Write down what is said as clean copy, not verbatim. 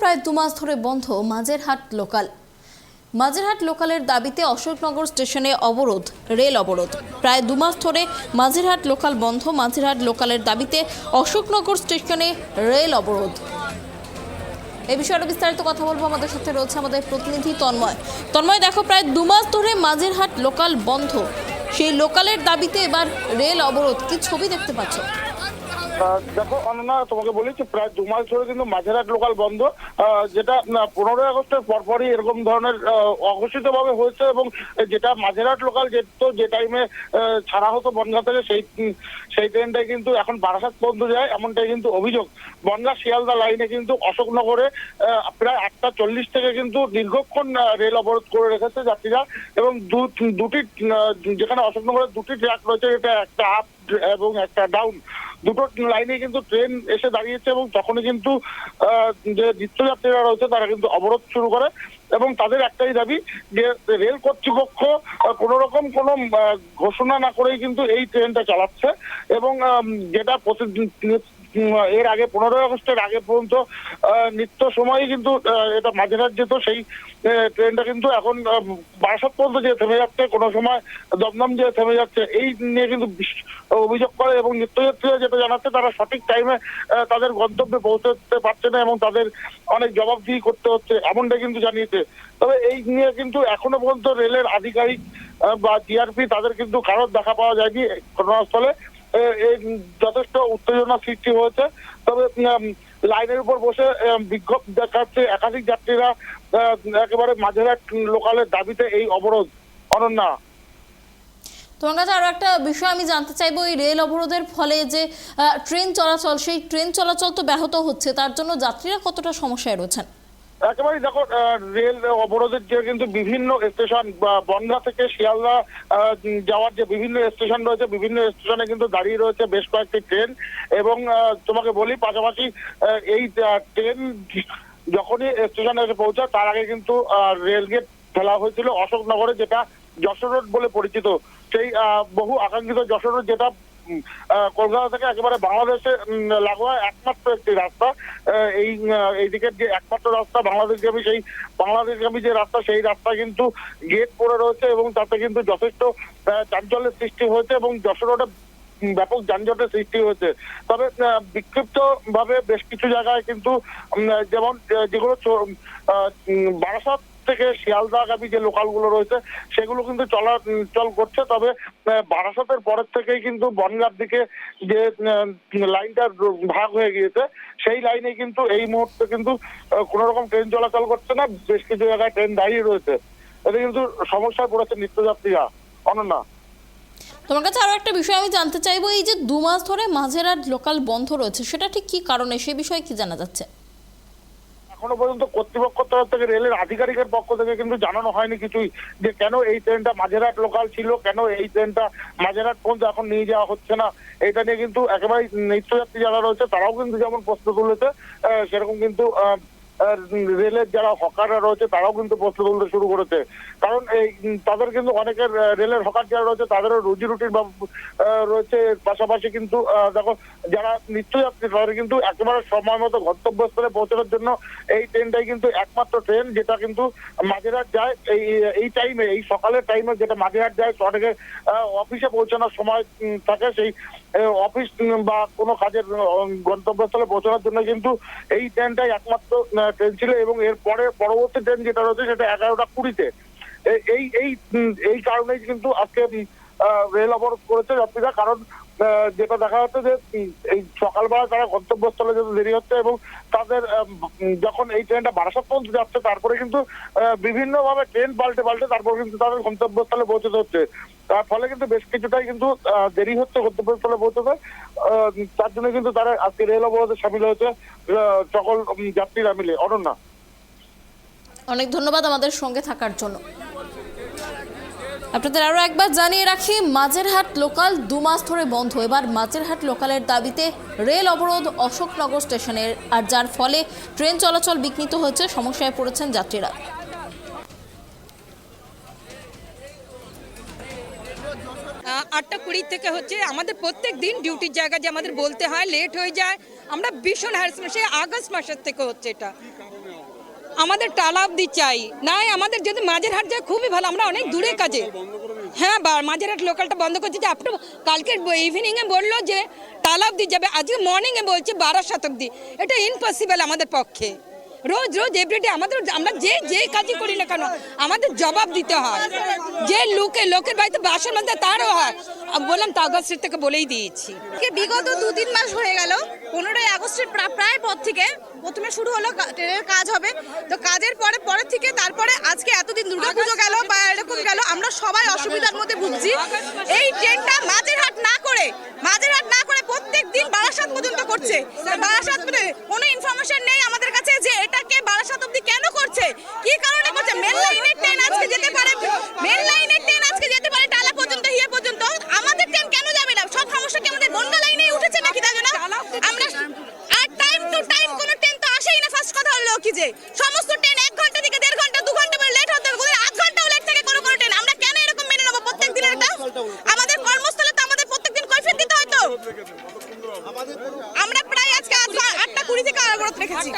প্রায় 2 মাস ধরে বন্ধ মাঝেরহাট লোকাল। মাঝেরহাট লোকালের দাবিতে অশোকনগর স্টেশনে অবরোধ, রেল অবরোধ। প্রায় 2 মাস ধরে মাঝেরহাট লোকাল বন্ধ। মাঝেরহাট লোকালের দাবিতে অশোকনগর স্টেশনে রেল অবরোধ। এই বিষয়ে বিস্তারিত কথা বলবো, আমাদের সাথে রয়েছে আমাদের প্রতিনিধি তন্ময়। দেখো, প্রায় 2 মাস ধরে মাঝেরহাট লোকাল বন্ধ, সেই লোকালের দাবিতে এবার রেল অবরোধ। কি ছবি দেখতে পাচ্ছ? দেখো অনন্যা, তোমাকে বলেছি প্রায় 2 মাস ধরে কিন্তু মাঝেরহাট লোকাল বন্ধ, যেটা 15ই আগস্টের পরপরই এরকম ধরনের অঘোষিত ভাবে হয়েছে। এবং যেটা মাঝেরহাট লোকাল যে টাইমে ছাড়া হতো বনগাঁ থেকে, সেই ট্রেনটাই কিন্তু এখন বারাসাত পর্যন্ত যায়, এমনটাই কিন্তু অভিযোগ। বনগাঁ শিয়ালদা লাইনে কিন্তু অশোকনগরে প্রায় 8:40 থেকে কিন্তু দীর্ঘক্ষণ রেল অবরোধ করে রেখেছে যাত্রীরা। এবং দুটি যেখানে অশোকনগরের দুটি ট্র্যাক রয়েছে, এটা একটা আপ এবং একটা ডাউন, দুটো লাইনে কিন্তু ট্রেন এসে দাঁড়িয়েছে। এবং তখনই কিন্তু যে নিত্যযাত্রীরা রয়েছে তারা কিন্তু অবরোধ শুরু করে। এবং তাদের একটাই দাবি যে রেল কর্তৃপক্ষ কোনো রকম কোনো ঘোষণা না করেই কিন্তু এই ট্রেনটা চালাচ্ছে। এবং যেটা এর আগে 15ই আগস্টের আগে পর্যন্ত নিত্য সময়ই কিন্তু এটা মাঝেরহাট যেত, সেই ট্রেনটা কিন্তু এখন বারাসাত পর্যন্ত যে থেমে যাচ্ছে, কোনো সময় দমদম যে থেমে যাচ্ছে, এই নিয়ে কিন্তু অভিযোগ করে। এবং নিত্যযাত্রীরা যেটা জানাচ্ছে, তারা সঠিক টাইমে তাদের গন্তব্যে পৌঁছতে পারছে না এবং তাদের অনেক জবাবদিহি করতে হচ্ছে, এমনটা কিন্তু জানিয়েছে। তবে এই নিয়ে কিন্তু এখনো পর্যন্ত রেলের আধিকারিক বা জিআরপি তাদের কিন্তু কারোর দেখা পাওয়া যায়নি ঘটনাস্থলে। যথেষ্ট উত্তেজনা সৃষ্টি হয়েছে। তবে লাইনের উপর বসে বিক্ষোভ দেখাচ্ছে একাধিক যাত্রীরা, একেবারে মাঝেরহাট লোকালের দাবিতে এই অবরোধ। অনন্যা, তোমার কাছে আরো একটা বিষয় আমি জানতে চাইবো, এই রেল অবরোধের ফলে যে ট্রেন চলাচল, সেই ট্রেন চলাচল তো ব্যাহত হচ্ছে, তার জন্য যাত্রীরা কতটা সমস্যায় রয়েছেন? একেবারে দেখো, রেল অবরোধের যে কিন্তু বিভিন্ন স্টেশন, বনগাঁ থেকে শিয়ালদা যাওয়ার যে বিভিন্ন স্টেশন রয়েছে, বিভিন্ন স্টেশনে কিন্তু দাঁড়িয়ে রয়েছে বেশ কয়েকটি ট্রেন। এবং তোমাকে বলি, পাশাপাশি এই ট্রেন যখনই স্টেশনে এসে পৌঁছায় তার আগে কিন্তু রেল গেট ফেলা হয়েছিল অশোকনগরে, যেটা যশোর রোড বলে পরিচিত। সেই বহু আকাঙ্ক্ষিত যশোর রোড, যেটা কলকাতা থেকে একেবারে বাংলাদেশে লাগোয়া একমাত্র একটি রাস্তা। এইদিকের যে একমাত্র রাস্তা বাংলাদেশগামী, সেই বাংলাদেশগামী যে রাস্তা, সেই রাস্তা কিন্তু গেট পড়ে রয়েছে এবং তাতে কিন্তু যথেষ্ট চাঞ্চল্যের সৃষ্টি হয়েছে এবং যশোর রোডে ব্যাপক যানজটের সৃষ্টি হয়েছে। তবে বিক্ষিপ্ত ভাবে বেশ কিছু জায়গায় কিন্তু, যেমন যেগুলো বারাসাত থেকে শিয়ালদাগামী যে লোকালগুলো রয়েছে সেগুলো কিন্তু চলাচল করছে। তবে বারাসাতের পরের থেকেই কিন্তু বনগাঁর দিকে যে লাইনটা ভাগ হয়ে গিয়েছে, সেই লাইনে কিন্তু এই মুহূর্তে কিন্তু কোনো রকম ট্রেন চলাচল করছে না। বেশ কিছু জায়গায় ট্রেন দাঁড়িয়ে রয়েছে, এতে কিন্তু সমস্যায় পড়েছে নিত্যযাত্রীরা। অনন্যা, তোমার কাছে আরো একটা বিষয় আমি জানতে চাইবো, এই যে 2 মাস ধরে মাঝেরহাট লোকাল বন্ধ রয়েছে, সেটা ঠিক কি কারণে, সেই বিষয়ে কি জানা যাচ্ছে? এখনো পর্যন্ত কর্তৃপক্ষের তরফ থেকে, রেলের আধিকারিকের পক্ষ থেকে কিন্তু জানানো হয়নি কিছুই, যে কেন এই ট্রেনটা মাঝেরহাট লোকাল ছিল, কেন এই ট্রেনটা মাঝেরহাট পর্যন্ত এখন নিয়ে যাওয়া হচ্ছে না। এটা নিয়ে কিন্তু একেবারে নিত্যযাত্রী যারা রয়েছে তারাও কিন্তু যেমন প্রশ্ন তুলেছে, সেরকম কিন্তু রেলের যারা হকাররা রয়েছে তারাও কিন্তু প্রশ্ন তুলতে শুরু করেছে। কারণ এই তাদের কিন্তু অনেকের, রেলের হকার যারা রয়েছে তাদেরও রুজি রুটির রয়েছে। পাশাপাশি কিন্তু দেখো, যারা নিত্যযাত্রী তাদের কিন্তু একেবারে সময় মতো গন্তব্যস্থলে পৌঁছানোর জন্য এই ট্রেনটাই কিন্তু একমাত্র ট্রেন, যেটা কিন্তু মাঝেরহাট যায় এই টাইমে, এই সকালের টাইমে, যেটা মাঝেরহাট যায় অনেকে অফিসে পৌঁছানোর সময় থাকে, সেই অফিস বা কোনো কাজের গন্তব্যস্থলে পৌঁছানোর জন্য কিন্তু এই ট্রেনটাই একমাত্র ট্রেন ছিল। এবং এর পরবর্তী ট্রেন যেটা রয়েছে সেটা 11:20-তে। এই কারণেই কিন্তু আজকে রেল অবরোধ করেছে যাত্রীরা। কারণ যেটা দেখা যাচ্ছে যে এই সকালবেলা তারা গন্তব্যস্থলে যেতে দেরি হচ্ছে এবং তাদের যখন এই ট্রেনটা বারাসাত পর্যন্ত যাচ্ছে, তারপরে কিন্তু বিভিন্ন ভাবে ট্রেন পাল্টে তারপর কিন্তু তাদের গন্তব্যস্থলে পৌঁছতে হচ্ছে। তার ফলে কিন্তু বেশ কিছুটাই কিন্তু দেরি হচ্ছে গন্তব্যস্থলে পৌঁছতে। তার জন্য কিন্তু তারা আজকে রেল অবরোধে সামিল হয়েছে সকল যাত্রীরা মিলে। অনন্যা, অনেক ধন্যবাদ আমাদের সঙ্গে থাকার জন্য। আপনাদের আরো একবার জানিয়ে রাখি, মাঝেরহাট লোকাল 2 মাস ধরে বন্ধ। এবার মাঝেরহাট লোকালের দাবিতে রেল অবরোধ অশোকনগর স্টেশনের, আর যার ফলে ট্রেন চলাচল বিঘ্নিত হয়েছে, সমস্যায় পড়েছেন যাত্রীরা। 8:20 থেকে হচ্ছে আমাদের প্রত্যেক দিন ডিউটির জায়গা যে আমাদের বলতে হয়, লেট হয়ে যায়, আমরা ভীষণ হ্যারাসমেন্ট, সেই আগস্ট মাসের থেকে হচ্ছে এটা। আমাদের টালা অবধি চাই, নাই আমাদের যদি মাঝেরহাট যায় খুবই ভালো, আমরা অনেক দূরে কাজে। হ্যাঁ, মাঝেরহাট লোকালটা বন্ধ করতে যে আপনি কালকে ইভিনিংয়ে বললো যে টালা অবধি যাবে, আজকে মর্নিংয়ে বলছে 12 অবধি। এটা ইম্পসিবল আমাদের পক্ষে। রোজ রোজ এভরিডে আমাদের, আমরা যে কাজই করি না কেন আমাদের জবাব দিতে হয়। যে লোকের বাড়িতে বাসের মধ্যে তারও হয়, বললাম তো আগস্টের থেকে বলেই দিয়েছি। বিগত 2-3 মাস হয়ে গেল, 15ই আগস্টের প্রায় পর থেকে প্রথমে শুরু হলো ট্রেনের কাজ হবে, তো কাজের পরে থেকে তারপরে আজকে এতদিন দুর্গাপুজো গেল বা এরকম গেল, আমরা সবাই অসুবিধার মধ্যে ভুগছি। এই ট্রেনটা মাঝেরহাট না করে প্রত্যেক দিন বারাসাত পর্যন্ত করছে। বারাসাত কোনো ইনফরমেশন নেই আমাদের কাছে যে এটাকে বারাসাত অবধি কেন করছে, কি কারণে করছে। মেন লাইনের ট্রেন আজকে যেতে পারে টালা পর্যন্ত, হিয়ে পর্যন্ত, আমাদের ট্রেন কেন যাবে না? সব সমস্যা কি আমাদের বনগা লাইনেই উঠেছে নাকি? তাই জন্য আমরা আর টাইম টু টাইম কোনো ট্রেন তো আসেই না। ফার্স্ট কথা হলো কি যে সমস্ত ট্রেন 1 ঘন্টা থেকে 1.5 ঘন্টা 2 ঘন্টা করে লেট হতে, কোনো 8 ঘন্টাও লেট থাকে কোনো ট্রেন। আমরা কেন এরকম মেনে নেবো প্রত্যেক দিনের? এটা আমাদের কর্মস্থলে তো আমাদের প্রত্যেকদিন কৈফিয়ত দিতে হয়। তো আমরা প্রায় আজকে 8টা 20 থেকে অবরোধ রেখেছি।